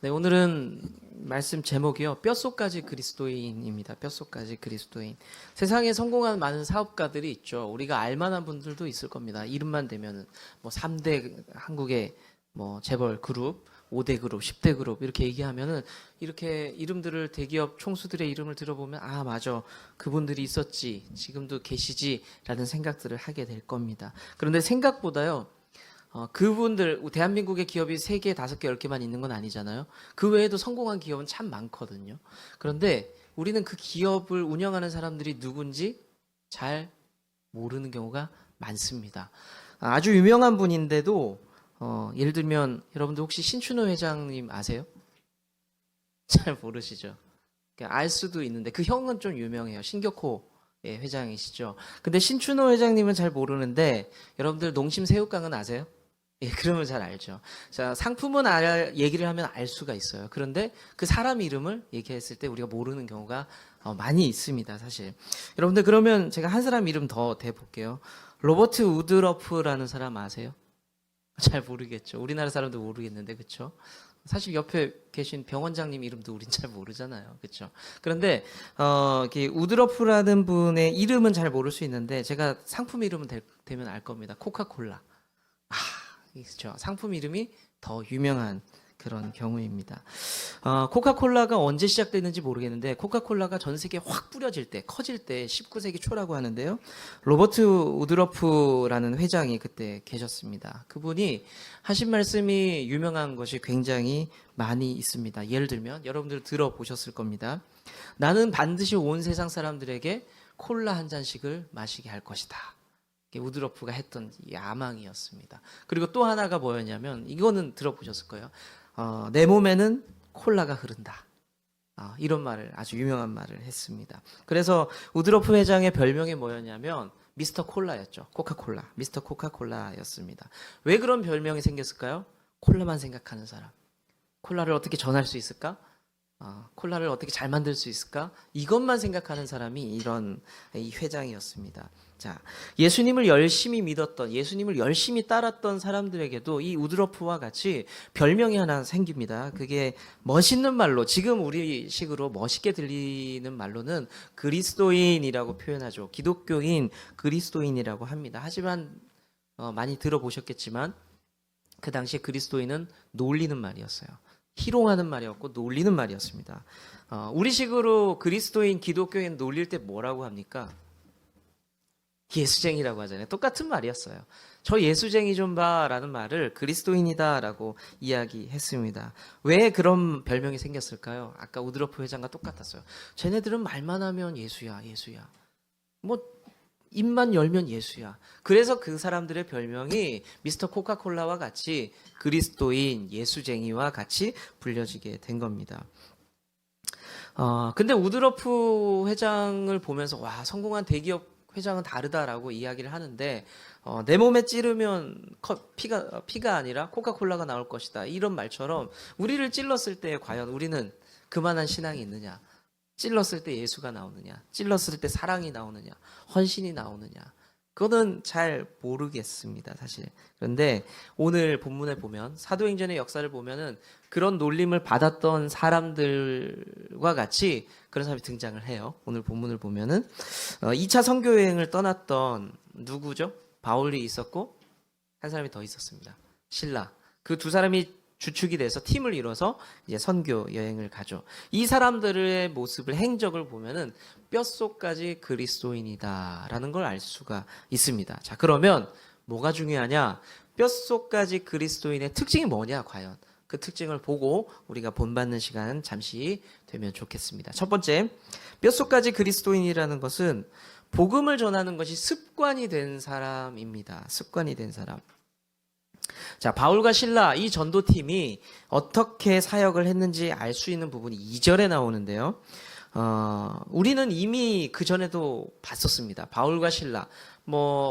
네, 오늘은 말씀 제목이요. 뼛속까지 그리스도인입니다. 뼛속까지 그리스도인. 세상에 성공한 많은 사업가들이 있죠. 우리가 알만한 분들도 있을 겁니다. 이름만 대면은 뭐 3대 한국의 뭐 재벌 그룹, 5대 그룹, 10대 그룹 이렇게 얘기하면은 이렇게 이름들을 대기업 총수들의 이름을 들어보면 아, 맞아. 그분들이 있었지. 지금도 계시지라는 생각들을 하게 될 겁니다. 그런데 생각보다요. 그분들, 대한민국의 기업이 3개, 5개, 10개만 있는 건 아니잖아요. 그 외에도 성공한 기업은 참 많거든요. 그런데 우리는 그 기업을 운영하는 사람들이 누군지 잘 모르는 경우가 많습니다. 아주 유명한 분인데도, 예를 들면, 여러분들 혹시 신춘호 회장님 아세요? 잘 모르시죠? 알 수도 있는데, 그 형은 좀 유명해요. 신격호 회장이시죠. 근데 신춘호 회장님은 잘 모르는데, 여러분들 농심 새우깡은 아세요? 예, 그러면 잘 알죠. 자, 상품은 얘기를 하면 알 수가 있어요. 그런데 그 사람 이름을 얘기했을 때 우리가 모르는 경우가 많이 있습니다, 사실. 여러분들 그러면 제가 한 사람 이름 더 대볼게요. 로버트 우드러프라는 사람 아세요? 잘 모르겠죠. 우리나라 사람도 모르겠는데, 그쵸? 사실 옆에 계신 병원장님 이름도 우린 잘 모르잖아요. 그쵸? 그런데, 우드러프라는 분의 이름은 잘 모를 수 있는데, 제가 상품 이름은 되면 알 겁니다. 코카콜라. 그렇죠. 상품 이름이 더 유명한 그런 경우입니다. 코카콜라가 언제 시작됐는지 모르겠는데 코카콜라가 전 세계에 확 뿌려질 때, 커질 때 19세기 초라고 하는데요. 로버트 우드러프라는 회장이 그때 계셨습니다. 그분이 하신 말씀이 유명한 것이 굉장히 많이 있습니다. 예를 들면 여러분들 들어보셨을 겁니다. 나는 반드시 온 세상 사람들에게 콜라 한 잔씩을 마시게 할 것이다. 우드러프가 했던 야망이었습니다. 그리고 또 하나가 뭐였냐면 이거는 들어보셨을 거예요. 내 몸에는 콜라가 흐른다. 이런 말을 아주 유명한 말을 했습니다. 그래서 우드러프 회장의 별명이 뭐였냐면 미스터 콜라였죠. 코카콜라. 미스터 코카콜라였습니다. 왜 그런 별명이 생겼을까요? 콜라만 생각하는 사람. 콜라를 어떻게 전할 수 있을까? 콜라를 어떻게 잘 만들 수 있을까? 이것만 생각하는 사람이 이 회장이었습니다. 자, 예수님을 열심히 믿었던, 예수님을 열심히 따랐던 사람들에게도 이 우드러프와 같이 별명이 하나 생깁니다. 그게 멋있는 말로, 지금 우리식으로 멋있게 들리는 말로는 그리스도인이라고 표현하죠. 기독교인 그리스도인이라고 합니다. 하지만 많이 들어보셨겠지만 그 당시에 그리스도인은 놀리는 말이었어요. 희롱하는 말이었고 놀리는 말이었습니다. 우리식으로 그리스도인, 기독교인 놀릴 때 뭐라고 합니까? 예수쟁이라고 하잖아요. 똑같은 말이었어요. 저 예수쟁이 좀 봐라는 말을 그리스도인이다라고 이야기했습니다. 왜 그런 별명이 생겼을까요? 아까 우드러프 회장과 똑같았어요. 쟤네들은 말만 하면 예수야, 예수야. 뭐 입만 열면 예수야. 그래서 그 사람들의 별명이 미스터 코카콜라와 같이 그리스도인, 예수쟁이와 같이 불려지게 된 겁니다. 근데 우드러프 회장을 보면서 와, 성공한 대기업 회장은 다르다라고 이야기를 하는데 내 몸에 찌르면 피가 아니라 코카콜라가 나올 것이다. 이런 말처럼 우리를 찔렀을 때 과연 우리는 그만한 신앙이 있느냐? 찔렀을 때 예수가 나오느냐? 찔렀을 때 사랑이 나오느냐? 헌신이 나오느냐? 그거는 잘 모르겠습니다, 사실. 그런데 오늘 본문에 보면 사도행전의 역사를 보면은 그런 놀림을 받았던 사람들과 같이 그런 사람이 등장을 해요. 오늘 본문을 보면은 2차 선교 여행을 떠났던 누구죠? 바울이 있었고 한 사람이 더 있었습니다. 실라. 그 두 사람이 주축이 돼서 팀을 이뤄서 이제 선교 여행을 가죠. 이 사람들의 모습을 행적을 보면은 뼛속까지 그리스도인이다라는 걸 알 수가 있습니다. 자, 그러면 뭐가 중요하냐? 뼛속까지 그리스도인의 특징이 뭐냐, 과연? 그 특징을 보고 우리가 본받는 시간 잠시 되면 좋겠습니다. 첫 번째, 뼛속까지 그리스도인이라는 것은 복음을 전하는 것이 습관이 된 사람입니다. 습관이 된 사람. 자, 바울과 실라 이 전도팀이 어떻게 사역을 했는지 알 수 있는 부분이 2절에 나오는데요. 우리는 이미 그 전에도 봤었습니다. 바울과 실라,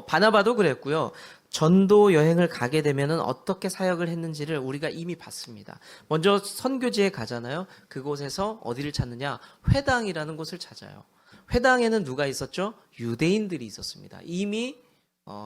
바나바도 그랬고요. 전도 여행을 가게 되면은 어떻게 사역을 했는지를 우리가 이미 봤습니다. 먼저 선교지에 가잖아요. 그곳에서 어디를 찾느냐? 회당이라는 곳을 찾아요. 회당에는 누가 있었죠? 유대인들이 있었습니다. 이미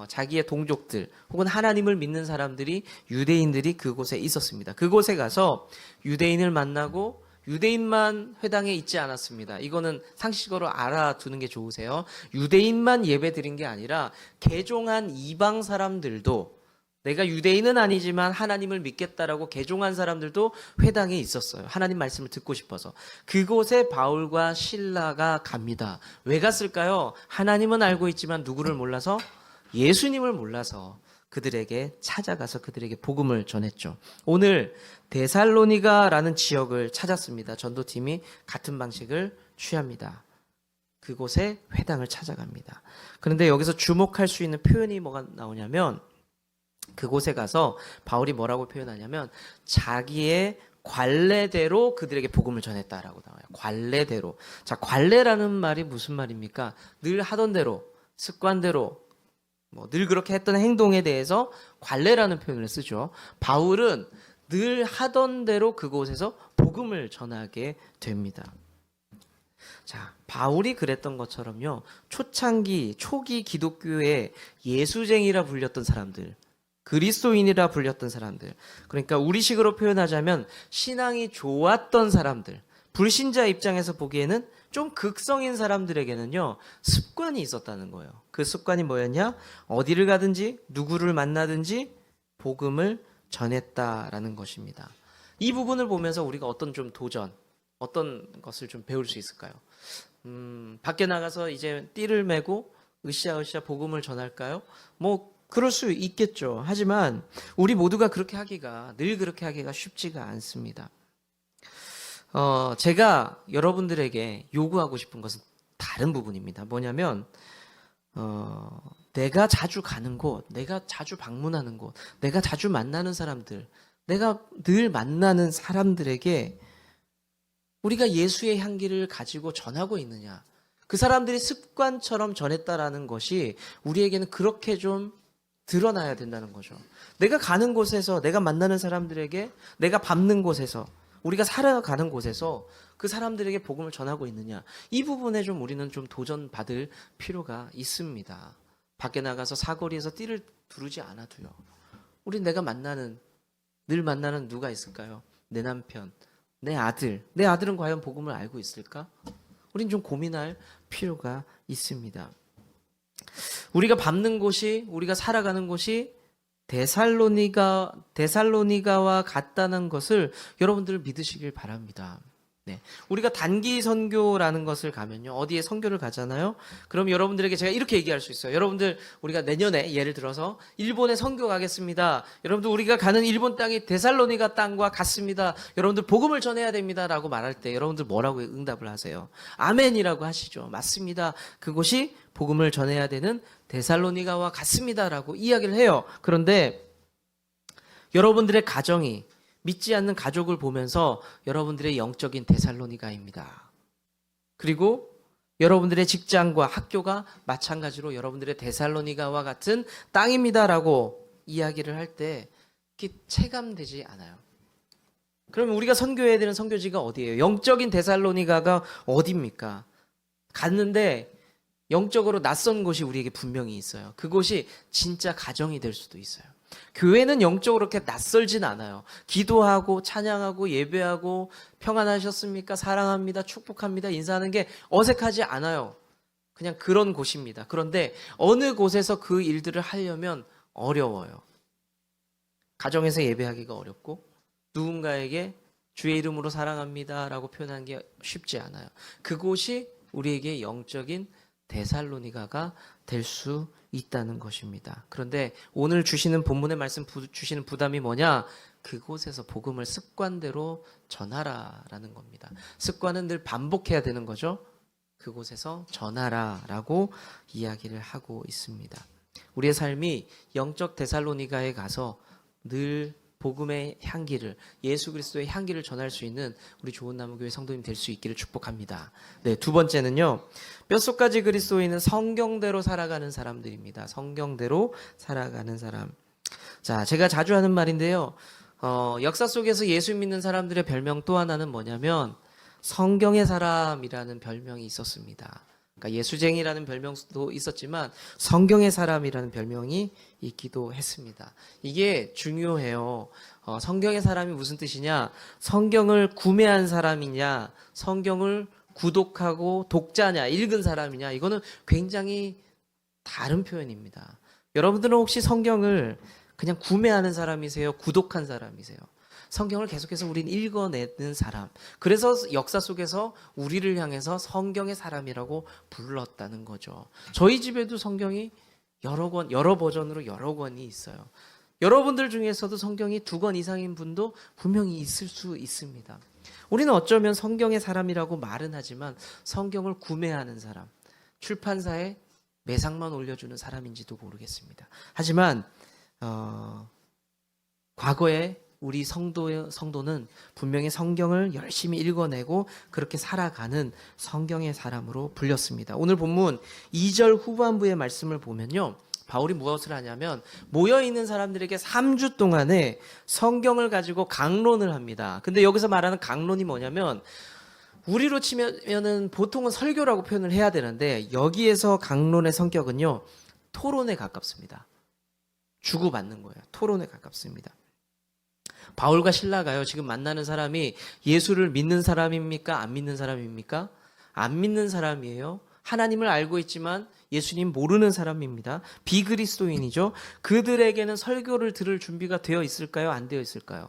자기의 동족들 혹은 하나님을 믿는 사람들이 유대인들이 그곳에 있었습니다. 그곳에 가서 유대인을 만나고 유대인만 회당에 있지 않았습니다. 이거는 상식적으로 알아두는 게 좋으세요. 유대인만 예배 드린 게 아니라 개종한 이방 사람들도, 내가 유대인은 아니지만 하나님을 믿겠다라고 개종한 사람들도 회당에 있었어요. 하나님 말씀을 듣고 싶어서. 그곳에 바울과 실라가 갑니다. 왜 갔을까요? 하나님은 알고 있지만 누구를 몰라서? 예수님을 몰라서 그들에게 찾아가서 그들에게 복음을 전했죠. 오늘 데살로니가라는 지역을 찾았습니다. 전도팀이 같은 방식을 취합니다. 그곳에 회당을 찾아갑니다. 그런데 여기서 주목할 수 있는 표현이 뭐가 나오냐면, 그곳에 가서 바울이 뭐라고 표현하냐면 자기의 관례대로 그들에게 복음을 전했다라고 나와요. 관례대로. 자, 관례라는 말이 무슨 말입니까? 늘 하던 대로, 습관대로, 늘 그렇게 했던 행동에 대해서 관례라는 표현을 쓰죠. 바울은 늘 하던 대로 그곳에서 복음을 전하게 됩니다. 자, 바울이 그랬던 것처럼요. 초기 기독교의 예수쟁이라 불렸던 사람들, 그리스도인이라 불렸던 사람들, 그러니까 우리식으로 표현하자면 신앙이 좋았던 사람들, 불신자 입장에서 보기에는 좀 극성인 사람들에게는요, 습관이 있었다는 거예요. 그 습관이 뭐였냐? 어디를 가든지 누구를 만나든지 복음을 전했다라는 것입니다. 이 부분을 보면서 우리가 어떤 좀 도전, 어떤 것을 좀 배울 수 있을까요? 밖에 나가서 이제 띠를 메고 으쌰으쌰 복음을 전할까요? 그럴 수 있겠죠. 하지만 우리 모두가 늘 그렇게 하기가 쉽지가 않습니다. 제가 여러분들에게 요구하고 싶은 것은 다른 부분입니다. 뭐냐면, 내가 자주 가는 곳, 내가 자주 방문하는 곳, 내가 자주 만나는 사람들, 내가 늘 만나는 사람들에게 우리가 예수의 향기를 가지고 전하고 있느냐. 그 사람들이 습관처럼 전했다라는 것이 우리에게는 그렇게 좀 드러나야 된다는 거죠. 내가 가는 곳에서, 내가 만나는 사람들에게, 내가 밟는 곳에서, 우리가 살아가는 곳에서 그 사람들에게 복음을 전하고 있느냐. 이 부분에 좀 우리는 좀 도전받을 필요가 있습니다. 밖에 나가서 사거리에서 띠를 두르지 않아도요. 우리 늘 만나는 누가 있을까요? 내 남편, 내 아들은 과연 복음을 알고 있을까? 우린 좀 고민할 필요가 있습니다. 우리가 밟는 곳이, 우리가 살아가는 곳이 데살로니가와 같다는 것을 여러분들 믿으시길 바랍니다. 네. 우리가 단기 선교라는 것을 가면요. 어디에 선교를 가잖아요. 그럼 여러분들에게 제가 이렇게 얘기할 수 있어요. 여러분들, 우리가 내년에 예를 들어서 일본에 선교 가겠습니다. 여러분들, 우리가 가는 일본 땅이 데살로니가 땅과 같습니다. 여러분들 복음을 전해야 됩니다. 라고 말할 때 여러분들 뭐라고 응답을 하세요? 아멘이라고 하시죠. 맞습니다. 그곳이 복음을 전해야 되는 데살로니가와 같습니다. 라고 이야기를 해요. 그런데 여러분들의 가정이, 믿지 않는 가족을 보면서 여러분들의 영적인 데살로니가입니다. 그리고 여러분들의 직장과 학교가 마찬가지로 여러분들의 데살로니가와 같은 땅입니다라고 이야기를 할 때 체감되지 않아요. 그러면 우리가 선교해야 되는 선교지가 어디예요? 영적인 데살로니가가 어디입니까? 갔는데 영적으로 낯선 곳이 우리에게 분명히 있어요. 그곳이 진짜 가정이 될 수도 있어요. 교회는 영적으로 그렇게 낯설진 않아요. 기도하고 찬양하고 예배하고 평안하셨습니까? 사랑합니다. 축복합니다. 인사하는 게 어색하지 않아요. 그냥 그런 곳입니다. 그런데 어느 곳에서 그 일들을 하려면 어려워요. 가정에서 예배하기가 어렵고 누군가에게 주의 이름으로 사랑합니다 라고 표현하는 게 쉽지 않아요. 그곳이 우리에게 영적인 데살로니가가 될 수 있다는 것입니다. 그런데 오늘 주시는 본문의 말씀 주시는 부담이 뭐냐? 그곳에서 복음을 습관대로 전하라라는 겁니다. 습관은 늘 반복해야 되는 거죠. 그곳에서 전하라라고 이야기를 하고 있습니다. 우리의 삶이 영적 데살로니가에 가서 늘 복음의 향기를, 예수 그리스도의 향기를 전할 수 있는 우리 좋은나무교회 성도님 될 수 있기를 축복합니다. 네, 두 번째는요. 뼛속까지 그리스도인은 성경대로 살아가는 사람들입니다. 성경대로 살아가는 사람. 자, 제가 자주 하는 말인데요. 역사 속에서 예수 믿는 사람들의 별명 또 하나는 뭐냐면 성경의 사람이라는 별명이 있었습니다. 그러니까 예수쟁이라는 별명도 있었지만 성경의 사람이라는 별명이 있기도 했습니다. 이게 중요해요. 성경의 사람이 무슨 뜻이냐? 성경을 구매한 사람이냐? 성경을 구독하고 독자냐? 읽은 사람이냐? 이거는 굉장히 다른 표현입니다. 여러분들은 혹시 성경을 그냥 구매하는 사람이세요? 구독한 사람이세요? 성경을 계속해서 우린 읽어내는 사람. 그래서 역사 속에서 우리를 향해서 성경의 사람이라고 불렀다는 거죠. 저희 집에도 성경이 여러 권, 여러 버전으로 여러 권이 있어요. 여러분들 중에서도 성경이 2권 이상인 분도 분명히 있을 수 있습니다. 우리는 어쩌면 성경의 사람이라고 말은 하지만 성경을 구매하는 사람, 출판사에 매상만 올려주는 사람인지도 모르겠습니다. 하지만 과거에 우리 성도는 분명히 성경을 열심히 읽어내고 그렇게 살아가는 성경의 사람으로 불렸습니다. 오늘 본문 2절 후반부의 말씀을 보면요, 바울이 무엇을 하냐면 모여있는 사람들에게 3주 동안에 성경을 가지고 강론을 합니다. 근데 여기서 말하는 강론이 뭐냐면 우리로 치면은 보통은 설교라고 표현을 해야 되는데 여기에서 강론의 성격은요, 토론에 가깝습니다. 주고받는 거예요. 토론에 가깝습니다. 바울과 실라가요, 지금 만나는 사람이 예수를 믿는 사람입니까? 안 믿는 사람입니까? 안 믿는 사람이에요. 하나님을 알고 있지만 예수님 모르는 사람입니다. 비그리스도인이죠. 그들에게는 설교를 들을 준비가 되어 있을까요? 안 되어 있을까요?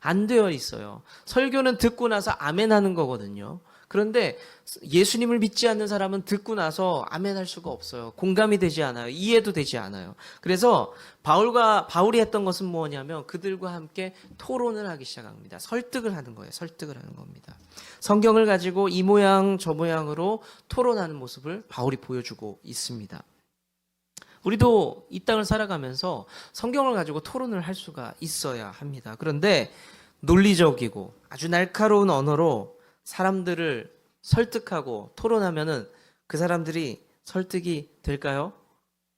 안 되어 있어요. 설교는 듣고 나서 아멘 하는 거거든요. 그런데 예수님을 믿지 않는 사람은 듣고 나서 아멘 할 수가 없어요. 공감이 되지 않아요. 이해도 되지 않아요. 그래서 바울이 했던 것은 뭐냐면 그들과 함께 토론을 하기 시작합니다. 설득을 하는 거예요. 설득을 하는 겁니다. 성경을 가지고 이 모양 저 모양으로 토론하는 모습을 바울이 보여주고 있습니다. 우리도 이 땅을 살아가면서 성경을 가지고 토론을 할 수가 있어야 합니다. 그런데 논리적이고 아주 날카로운 언어로 사람들을 설득하고 토론하면은 그 사람들이 설득이 될까요?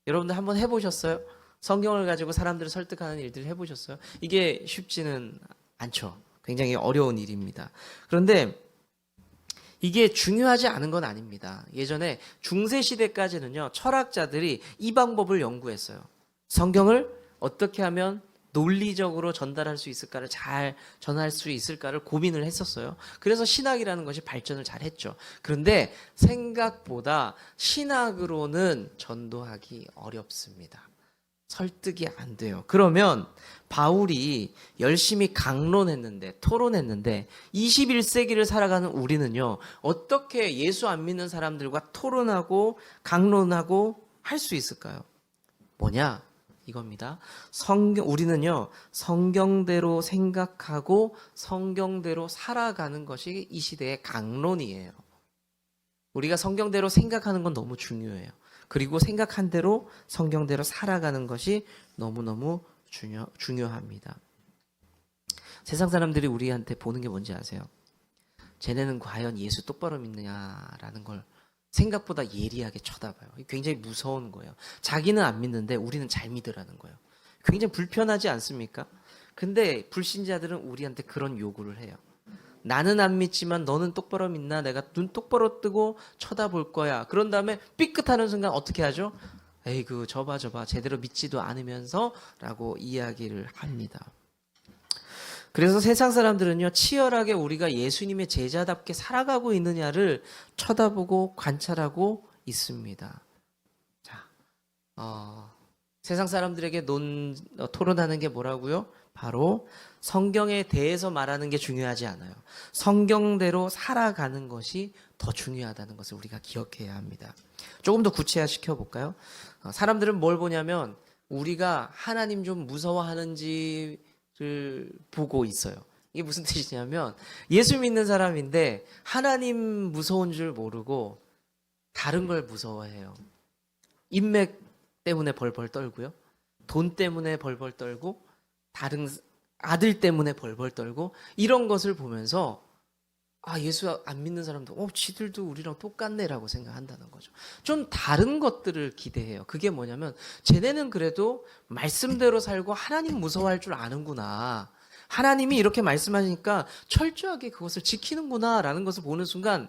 여러분들 한번 해보셨어요? 성경을 가지고 사람들을 설득하는 일들 해보셨어요? 이게 쉽지는 않죠. 굉장히 어려운 일입니다. 그런데 이게 중요하지 않은 건 아닙니다. 예전에 중세시대까지는요, 철학자들이 이 방법을 연구했어요. 성경을 어떻게 하면 논리적으로 전달할 수 있을까를, 잘 전할 수 있을까를 고민을 했었어요. 그래서 신학이라는 것이 발전을 잘 했죠. 그런데 생각보다 신학으로는 전도하기 어렵습니다. 설득이 안 돼요. 그러면 바울이 열심히 강론했는데, 토론했는데 21세기를 살아가는 우리는요, 어떻게 예수 안 믿는 사람들과 토론하고 강론하고 할 수 있을까요? 뭐냐? 이겁니다. 우리는요, 성경대로 생각하고 성경대로 살아가는 것이 이 시대의 강론이에요. 우리가 성경대로 생각하는 건 너무 중요해요. 그리고 생각한 대로 성경대로 살아가는 것이 너무너무 중요합니다. 세상 사람들이 우리한테 보는 게 뭔지 아세요? 쟤네는 과연 예수 똑바로 믿느냐라는 걸 생각보다 예리하게 쳐다봐요. 굉장히 무서운 거예요. 자기는 안 믿는데 우리는 잘 믿으라는 거예요. 굉장히 불편하지 않습니까? 근데 불신자들은 우리한테 그런 요구를 해요. 나는 안 믿지만 너는 똑바로 믿나? 내가 눈 똑바로 뜨고 쳐다볼 거야. 그런 다음에 삐끗하는 순간 어떻게 하죠? 에이그 저봐 제대로 믿지도 않으면서 라고 이야기를 합니다. 그래서 세상 사람들은요, 치열하게 우리가 예수님의 제자답게 살아가고 있느냐를 쳐다보고 관찰하고 있습니다. 자, 세상 사람들에게 토론하는 게 뭐라고요? 바로 성경에 대해서 말하는 게 중요하지 않아요. 성경대로 살아가는 것이 더 중요하다는 것을 우리가 기억해야 합니다. 조금 더 구체화 시켜볼까요? 사람들은 뭘 보냐면 우리가 하나님 좀 무서워하는지를 보고 있어요. 이게 무슨 뜻이냐면 예수 믿는 사람인데 하나님 무서운 줄 모르고 다른 걸 무서워해요. 인맥 때문에 벌벌 떨고요. 돈 때문에 벌벌 떨고 다른 아들 때문에 벌벌 떨고 이런 것을 보면서 예수 안 믿는 사람도 지들도 우리랑 똑같네라고 생각한다는 거죠. 좀 다른 것들을 기대해요. 그게 뭐냐면 쟤네는 그래도 말씀대로 살고 하나님 무서워할 줄 아는구나. 하나님이 이렇게 말씀하시니까 철저하게 그것을 지키는구나 라는 것을 보는 순간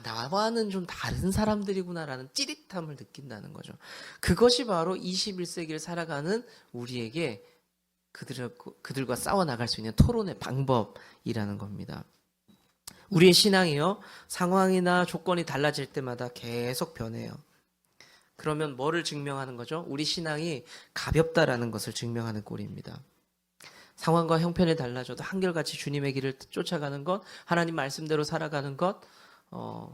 나와는 좀 다른 사람들이구나라는 찌릿함을 느낀다는 거죠. 그것이 바로 21세기를 살아가는 우리에게 그들과 싸워 나갈 수 있는 토론의 방법이라는 겁니다. 우리의 신앙이요, 상황이나 조건이 달라질 때마다 계속 변해요. 그러면 뭐를 증명하는 거죠? 우리 신앙이 가볍다라는 것을 증명하는 꼴입니다. 상황과 형편이 달라져도 한결같이 주님의 길을 쫓아가는 것, 하나님 말씀대로 살아가는 것.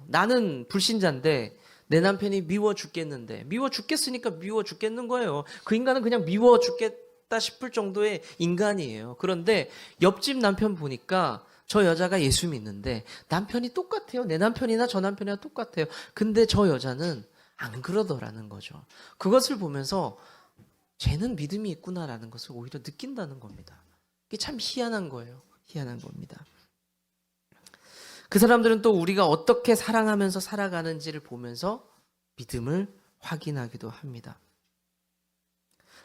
나는 불신자인데 내 남편이 미워 죽겠는데, 미워 죽겠으니까 미워 죽겠는 거예요. 그 인간은 그냥 미워 죽겠다 싶을 정도의 인간이에요. 그런데 옆집 남편 보니까 저 여자가 예수 믿는데 남편이 똑같아요. 내 남편이나 저 남편이나 똑같아요. 근데 저 여자는 안 그러더라는 거죠. 그것을 보면서 쟤는 믿음이 있구나라는 것을 오히려 느낀다는 겁니다. 이게 참 희한한 거예요. 희한한 겁니다. 그 사람들은 또 우리가 어떻게 사랑하면서 살아가는지를 보면서 믿음을 확인하기도 합니다.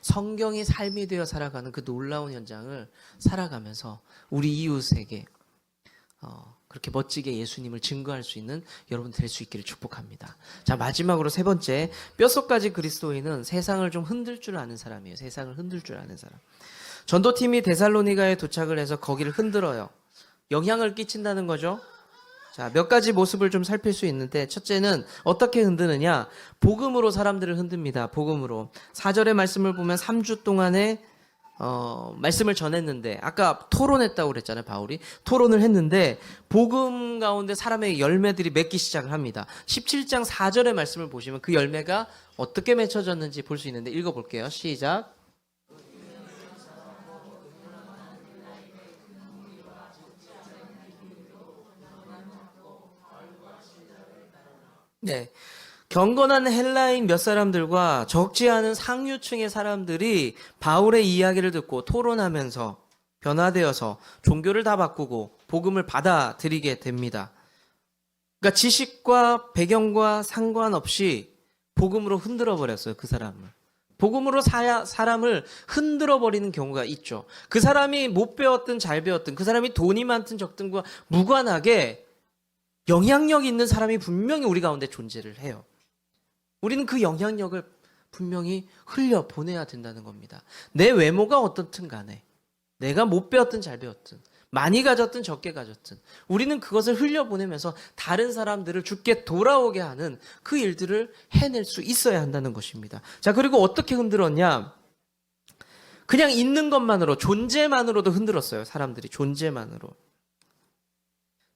성경이 삶이 되어 살아가는 그 놀라운 현장을 살아가면서 우리 이웃에게 그렇게 멋지게 예수님을 증거할 수 있는 여러분 될 수 있기를 축복합니다. 자, 마지막으로 세 번째, 뼛속까지 그리스도인은 세상을 좀 흔들 줄 아는 사람이에요. 세상을 흔들 줄 아는 사람. 전도팀이 데살로니가에 도착을 해서 거기를 흔들어요. 영향을 끼친다는 거죠. 자, 몇 가지 모습을 좀 살필 수 있는데, 첫째는 어떻게 흔드느냐? 복음으로 사람들을 흔듭니다. 복음으로. 4절의 말씀을 보면 3주 동안에 말씀을 전했는데, 아까 토론했다고 그랬잖아요, 바울이. 토론을 했는데 복음 가운데 사람의 열매들이 맺기 시작을 합니다. 17장 4절의 말씀을 보시면 그 열매가 어떻게 맺혀졌는지 볼 수 있는데, 읽어볼게요. 시작. 네. 경건한 헬라인 몇 사람들과 적지 않은 상류층의 사람들이 바울의 이야기를 듣고 토론하면서 변화되어서 종교를 다 바꾸고 복음을 받아들이게 됩니다. 그러니까 지식과 배경과 상관없이 복음으로 흔들어 버렸어요, 그 사람을. 복음으로 사람을 흔들어 버리는 경우가 있죠. 그 사람이 못 배웠든 잘 배웠든, 그 사람이 돈이 많든 적든과 무관하게 영향력 있는 사람이 분명히 우리 가운데 존재를 해요. 우리는 그 영향력을 분명히 흘려보내야 된다는 겁니다. 내 외모가 어떻든 간에, 내가 못 배웠든 잘 배웠든, 많이 가졌든 적게 가졌든, 우리는 그것을 흘려보내면서 다른 사람들을 주께 돌아오게 하는 그 일들을 해낼 수 있어야 한다는 것입니다. 자, 그리고 어떻게 흔들었냐? 그냥 있는 것만으로, 존재만으로도 흔들었어요. 사람들이 존재만으로.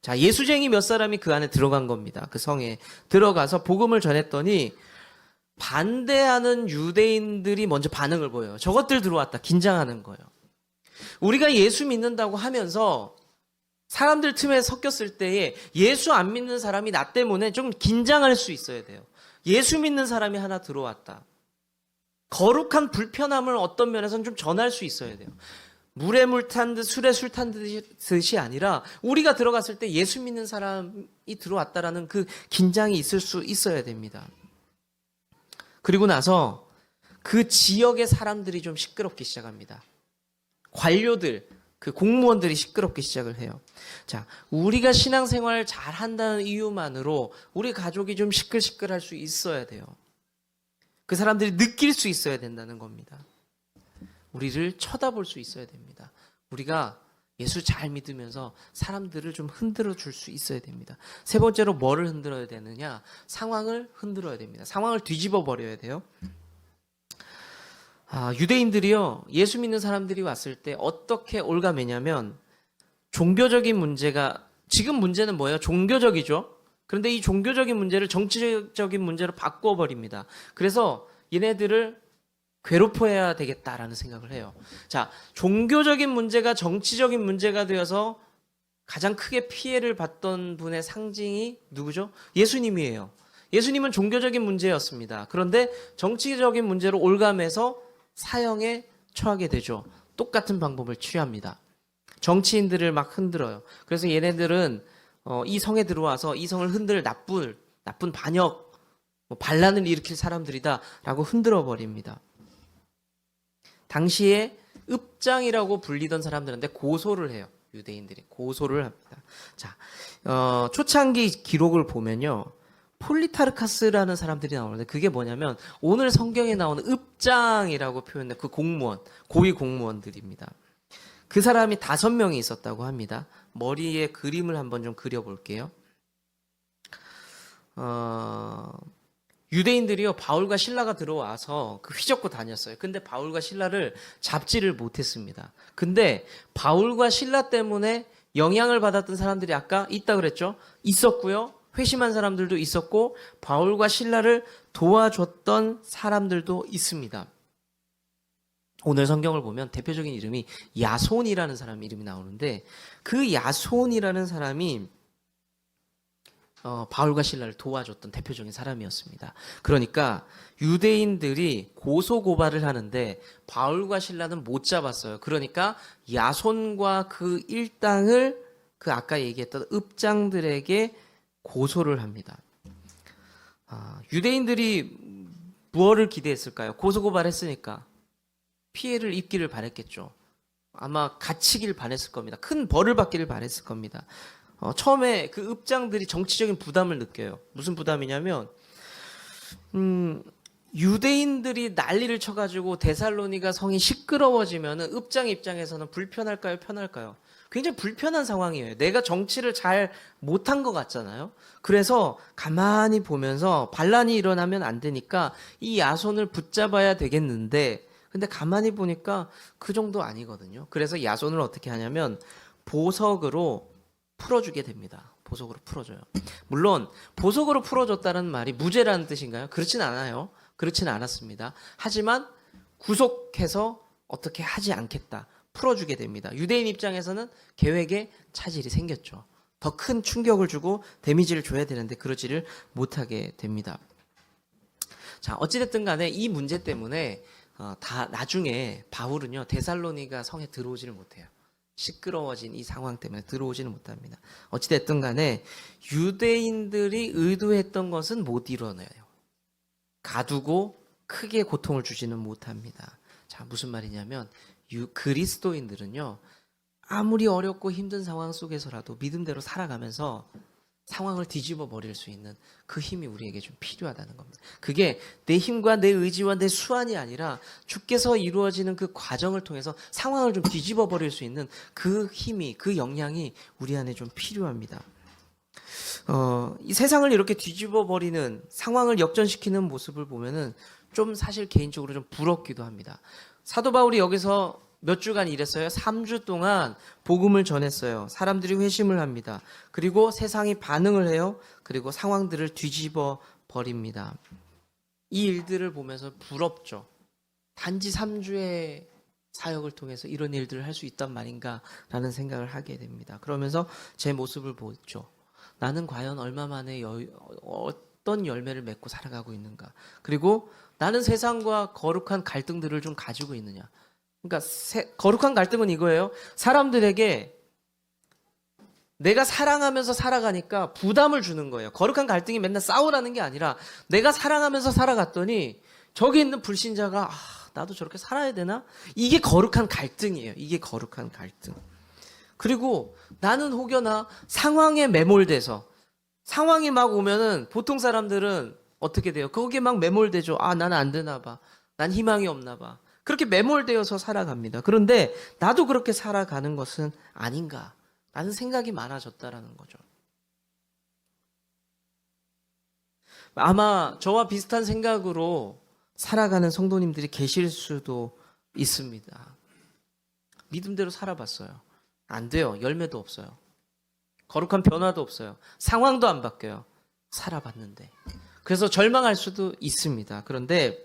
자, 예수쟁이 몇 사람이 그 안에 들어간 겁니다. 그 성에 들어가서 복음을 전했더니 반대하는 유대인들이 먼저 반응을 보여요. 저것들 들어왔다. 긴장하는 거예요. 우리가 예수 믿는다고 하면서 사람들 틈에 섞였을 때에 예수 안 믿는 사람이 나 때문에 좀 긴장할 수 있어야 돼요. 예수 믿는 사람이 하나 들어왔다. 거룩한 불편함을 어떤 면에서는 좀 전할 수 있어야 돼요. 물에 물 탄 듯 술에 술 탄 듯이 아니라 우리가 들어갔을 때 예수 믿는 사람이 들어왔다라는 그 긴장이 있을 수 있어야 됩니다. 그리고 나서 그 지역의 사람들이 좀 시끄럽기 시작합니다. 관료들, 그 공무원들이 시끄럽기 시작을 해요. 자, 우리가 신앙생활을 잘 한다는 이유만으로 우리 가족이 좀 시끌시끌할 수 있어야 돼요. 그 사람들이 느낄 수 있어야 된다는 겁니다. 우리를 쳐다볼 수 있어야 됩니다. 우리가 예수 잘 믿으면서 사람들을 좀 흔들어 줄 수 있어야 됩니다. 세 번째로 뭐를 흔들어야 되느냐? 상황을 흔들어야 됩니다. 상황을 뒤집어 버려야 돼요. 유대인들이요, 예수 믿는 사람들이 왔을 때 어떻게 올가매냐면, 종교적인 문제가, 지금 문제는 뭐예요? 종교적이죠? 그런데 이 종교적인 문제를 정치적인 문제로 바꾸어 버립니다. 그래서 얘네들을 괴롭혀야 되겠다라는 생각을 해요. 자, 종교적인 문제가 정치적인 문제가 되어서 가장 크게 피해를 봤던 분의 상징이 누구죠? 예수님이에요. 예수님은 종교적인 문제였습니다. 그런데 정치적인 문제로 올가매서 사형에 처하게 되죠. 똑같은 방법을 취합니다. 정치인들을 막 흔들어요. 그래서 얘네들은 이 성에 들어와서 이 성을 흔들 나쁜 반역, 반란을 일으킬 사람들이다라고 흔들어 버립니다. 당시에 읍장이라고 불리던 사람들한테 고소를 해요. 유대인들이 고소를 합니다. 자, 초창기 기록을 보면요. 폴리타르카스라는 사람들이 나오는데 그게 뭐냐면 오늘 성경에 나오는 읍장이라고 표현된 그 공무원, 고위 공무원들입니다. 그 사람이 5명이 있었다고 합니다. 머리에 그림을 한번 좀 그려볼게요. 유대인들이요, 바울과 실라가 들어와서 그 휘젓고 다녔어요. 근데 바울과 실라를 잡지를 못했습니다. 근데 바울과 실라 때문에 영향을 받았던 사람들이 아까 있다 그랬죠? 있었고요. 회심한 사람들도 있었고 바울과 실라를 도와줬던 사람들도 있습니다. 오늘 성경을 보면 대표적인 이름이 야손이라는 사람 이름이 나오는데 그 야손이라는 사람이 바울과 실라를 도와줬던 대표적인 사람이었습니다. 그러니까 유대인들이 고소고발을 하는데 바울과 실라는 못 잡았어요. 그러니까 야손과 그 일당을 그 아까 얘기했던 읍장들에게 고소를 합니다. 유대인들이 무엇을 기대했을까요? 고소고발했으니까 피해를 입기를 바랬겠죠. 아마 갇히기를 바랬을 겁니다. 큰 벌을 받기를 바랬을 겁니다. 처음에 그 읍장들이 정치적인 부담을 느껴요. 무슨 부담이냐면 유대인들이 난리를 쳐가지고 데살로니가 성이 시끄러워지면 읍장 입장에서는 불편할까요? 편할까요? 굉장히 불편한 상황이에요. 내가 정치를 잘 못한 것 같잖아요. 그래서 가만히 보면서 반란이 일어나면 안 되니까 이 야손을 붙잡아야 되겠는데 근데 가만히 보니까 그 정도 아니거든요. 그래서 야손을 어떻게 하냐면 보석으로 풀어주게 됩니다. 보석으로 풀어줘요. 물론 보석으로 풀어줬다는 말이 무죄라는 뜻인가요? 그렇진 않아요. 그렇진 않았습니다. 하지만 구속해서 어떻게 하지 않겠다. 풀어주게 됩니다. 유대인 입장에서는 계획에 차질이 생겼죠. 더 큰 충격을 주고 데미지를 줘야 되는데 그러지를 못하게 됩니다. 자, 어찌됐든 간에 이 문제 때문에 다 나중에 바울은요 데살로니가 성에 들어오지를 못해요. 시끄러워진 이 상황 때문에 들어오지는 못합니다. 어찌됐든 간에 유대인들이 의도했던 것은 못 이뤄내요. 가두고 크게 고통을 주지는 못합니다. 자, 무슨 말이냐면 그리스도인들은요 아무리 어렵고 힘든 상황 속에서라도 믿음대로 살아가면서 상황을 뒤집어 버릴 수 있는 그 힘이 우리에게 좀 필요하다는 겁니다. 그게 내 힘과 내 의지와 내 수완이 아니라 주께서 이루어지는 그 과정을 통해서 상황을 좀 뒤집어 버릴 수 있는 그 힘이, 그 역량이 우리 안에 좀 필요합니다. 이 세상을 이렇게 뒤집어 버리는 상황을 역전시키는 모습을 보면은 좀 사실 개인적으로 좀 부럽기도 합니다. 사도 바울이 여기서 몇 주간 일했어요? 3주 동안 복음을 전했어요. 사람들이 회심을 합니다. 그리고 세상이 반응을 해요. 그리고 상황들을 뒤집어 버립니다. 이 일들을 보면서 부럽죠. 단지 3주의 사역을 통해서 이런 일들을 할 수 있단 말인가라는 생각을 하게 됩니다. 그러면서 제 모습을 보죠. 나는 과연 얼마 만에 어떤 열매를 맺고 살아가고 있는가. 그리고 나는 세상과 거룩한 갈등들을 좀 가지고 있느냐. 그러니까 거룩한 갈등은 이거예요. 사람들에게 내가 사랑하면서 살아가니까 부담을 주는 거예요. 거룩한 갈등이 맨날 싸우라는 게 아니라 내가 사랑하면서 살아갔더니 저기 있는 불신자가 나도 저렇게 살아야 되나? 이게 거룩한 갈등이에요. 이게 거룩한 갈등. 그리고 나는 혹여나 상황에 매몰돼서 상황이 막 오면은 보통 사람들은 어떻게 돼요? 거기에 막 매몰되죠. 나는 안 되나 봐. 난 희망이 없나 봐. 그렇게 매몰되어서 살아갑니다. 그런데 나도 그렇게 살아가는 것은 아닌가? 라는 생각이 많아졌다라는 거죠. 아마 저와 비슷한 생각으로 살아가는 성도님들이 계실 수도 있습니다. 믿음대로 살아봤어요. 안 돼요. 열매도 없어요. 거룩한 변화도 없어요. 상황도 안 바뀌어요. 살아봤는데. 그래서 절망할 수도 있습니다. 그런데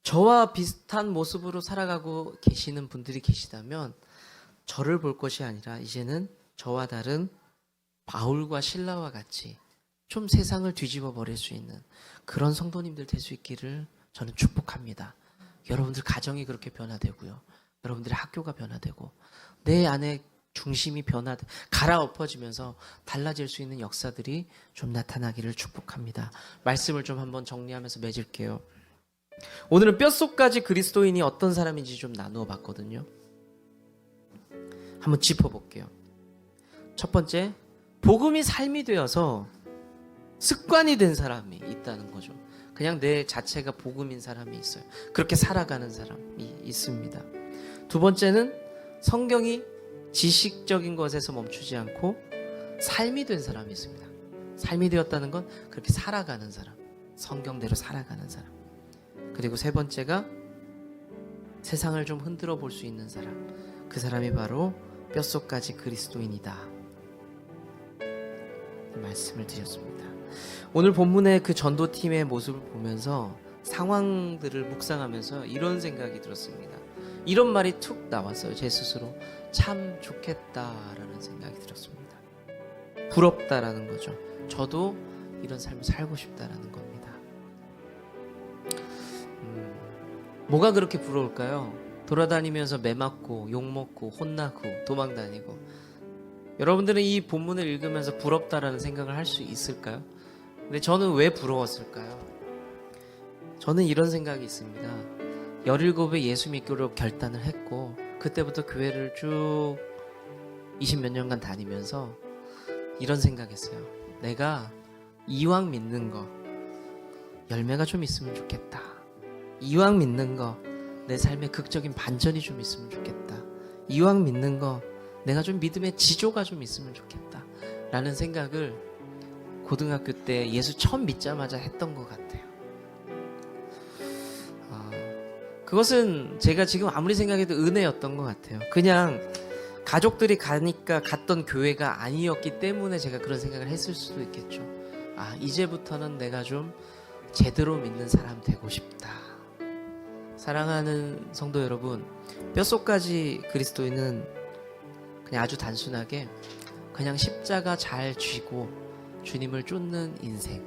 저와 비슷한 모습으로 살아가고 계시는 분들이 계시다면 저를 볼 것이 아니라 이제는 저와 다른 바울과 실라와 같이 좀 세상을 뒤집어 버릴 수 있는 그런 성도님들 될 수 있기를 저는 축복합니다. 여러분들 가정이 그렇게 변화되고요. 여러분들의 학교가 변화되고 내 안에 중심이 갈아엎어지면서 달라질 수 있는 역사들이 좀 나타나기를 축복합니다. 말씀을 좀 한번 정리하면서 맺을게요. 오늘은 뼛속까지 그리스도인이 어떤 사람인지 좀 나누어 봤거든요. 한번 짚어볼게요. 첫 번째, 복음이 삶이 되어서 습관이 된 사람이 있다는 거죠. 그냥 내 자체가 복음인 사람이 있어요. 그렇게 살아가는 사람이 있습니다. 두 번째는 성경이 지식적인 것에서 멈추지 않고 삶이 된 사람이 있습니다. 삶이 되었다는 건 그렇게 살아가는 사람, 성경대로 살아가는 사람. 그리고 세 번째가 세상을 좀 흔들어 볼 수 있는 사람, 그 사람이 바로 뼛속까지 그리스도인이다, 말씀을 드렸습니다. 오늘 본문의 그 전도팀의 모습을 보면서 상황들을 묵상하면서 이런 생각이 들었습니다. 이런 말이 툭 나왔어요. 제 스스로 참 좋겠다라는 생각이 들었습니다. 부럽다라는 거죠. 저도 이런 삶을 살고 싶다라는 겁니다. 뭐가 그렇게 부러울까요? 돌아다니면서 매 맞고 욕 먹고 혼나고 도망다니고. 여러분들은 이 본문을 읽으면서 부럽다라는 생각을 할 수 있을까요? 근데 저는 왜 부러웠을까요? 저는 이런 생각이 있습니다. 17에 예수 믿기로 결단을 했고 그때부터 교회를 쭉 20몇 년간 다니면서 이런 생각했어요. 내가 이왕 믿는 거 열매가 좀 있으면 좋겠다. 이왕 믿는 거 내 삶에 극적인 반전이 좀 있으면 좋겠다. 이왕 믿는 거 내가 좀 믿음의 지조가 좀 있으면 좋겠다 라는 생각을 고등학교 때 예수 처음 믿자마자 했던 것 같아요. 그것은 제가 지금 아무리 생각해도 은혜였던 것 같아요. 그냥 가족들이 가니까 갔던 교회가 아니었기 때문에 제가 그런 생각을 했을 수도 있겠죠. 이제부터는 내가 좀 제대로 믿는 사람 되고 싶다. 사랑하는 성도 여러분, 뼛속까지 그리스도인은 그냥 아주 단순하게 그냥 십자가 잘 쥐고 주님을 쫓는 인생,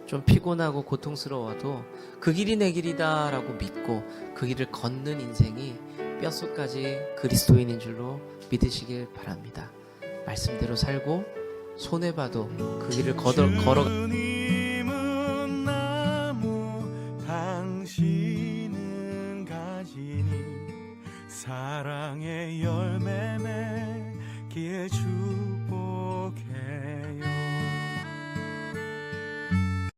좀 피곤하고 고통스러워도 그 길이 내 길이다 라고 믿고 그 길을 걷는 인생이 뼛속까지 그리스도인인 줄로 믿으시길 바랍니다. 말씀대로 살고 손해봐도 그 길을 걸어 주님은 나무 당신은 가지니 사랑의 열매 맺기에 주